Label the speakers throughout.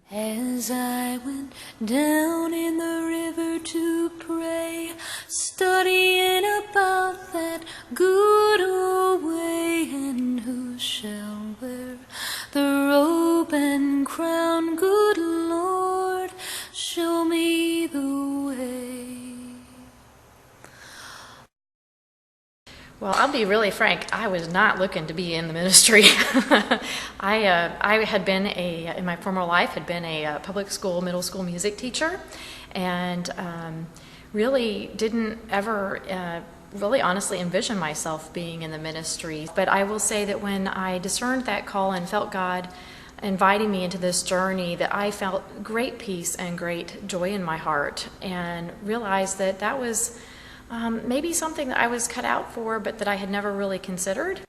Speaker 1: As I went down in the river to pray, studying about that good old way, and who shall wear the robe and crown, good Lord, show me the way.
Speaker 2: Well, I'll be really frank, I was not looking to be in the ministry. I had been in my former life, had been a public school, middle school music teacher, and really didn't ever really honestly envision myself being in the ministry. But I will say that when I discerned that call and felt God inviting me into this journey, that I felt great peace and great joy in my heart, and realized that that was maybe something that I was cut out for, but that I had never really considered.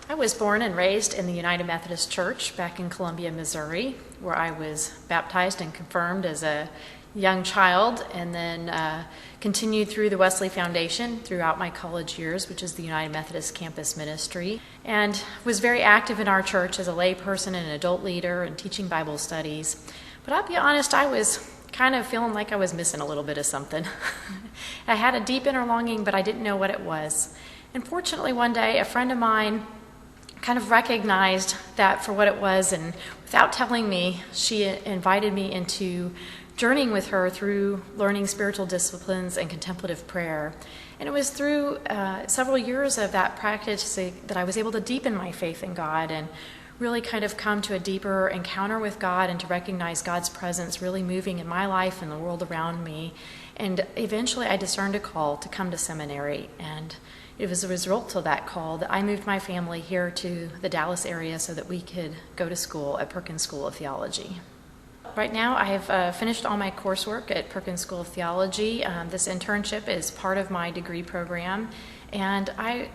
Speaker 2: I was born and raised in the United Methodist Church back in Columbia, Missouri, where I was baptized and confirmed as a young child, and then continued through the Wesley Foundation throughout my college years, which is the United Methodist Campus Ministry, and was very active in our church as a layperson and an adult leader and teaching Bible studies. But I'll be honest, I was kind of feeling like I was missing a little bit of something. I had a deep inner longing, but I didn't know what it was. And fortunately, one day, a friend of mine kind of recognized that for what it was, and without telling me, she invited me into journeying with her through learning spiritual disciplines and contemplative prayer. And it was through several years of that practice that I was able to deepen my faith in God and really kind of come to a deeper encounter with God, and to recognize God's presence really moving in my life and the world around me. And eventually I discerned a call to come to seminary, and it was a result of that call that I moved my family here to the Dallas area so that we could go to school at Perkins School of Theology. Right now, I have finished all my coursework at Perkins School of Theology. This internship is part of my degree program, and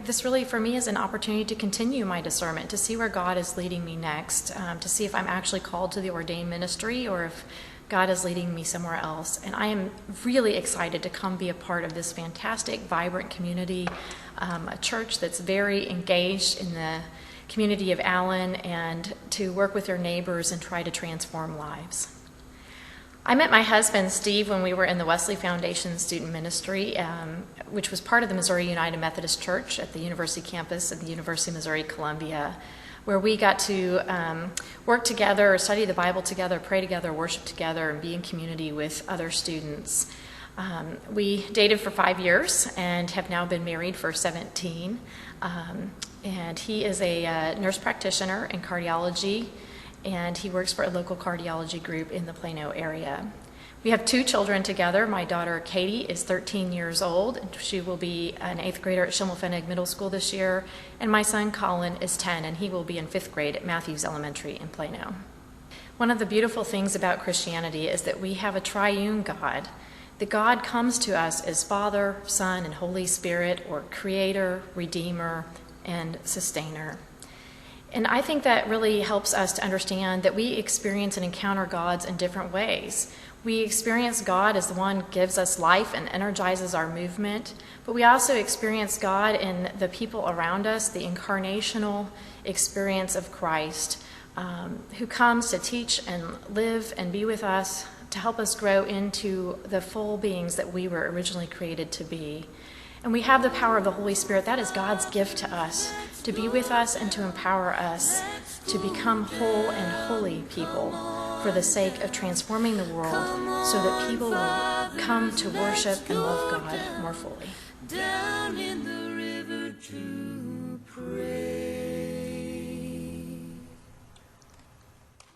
Speaker 2: this really, for me, is an opportunity to continue my discernment, to see where God is leading me next, to see if I'm actually called to the ordained ministry or if God is leading me somewhere else. And I am really excited to come be a part of this fantastic, vibrant community, a church that's very engaged in the community of Allen, and to work with their neighbors and try to transform lives. I met my husband, Steve, when we were in the Wesley Foundation student ministry, which was part of the Missouri United Methodist Church at the university campus at the University of Missouri-Columbia, where we got to work together, study the Bible together, pray together, worship together, and be in community with other students. We dated for 5 years and have now been married for 17. And he is a nurse practitioner in cardiology, and he works for a local cardiology group in the Plano area. We have 2 children together. My daughter Katie is 13 years old, and she will be an 8th grader at Schimmelpfennig Middle School this year. And my son Colin is 10, and he will be in 5th grade at Matthews Elementary in Plano. One of the beautiful things about Christianity is that we have a triune God. That God comes to us as Father, Son, and Holy Spirit, or Creator, Redeemer, and Sustainer. And I think that really helps us to understand that we experience and encounter God in different ways. We experience God as the one who gives us life and energizes our movement, but we also experience God in the people around us, the incarnational experience of Christ, who comes to teach and live and be with us, to help us grow into the full beings that we were originally created to be. And we have the power of the Holy Spirit. That is God's gift to us, to be with us and to empower us to become whole and holy people for the sake of transforming the world so that people will come to worship and love God more fully.
Speaker 1: Down in the river to pray.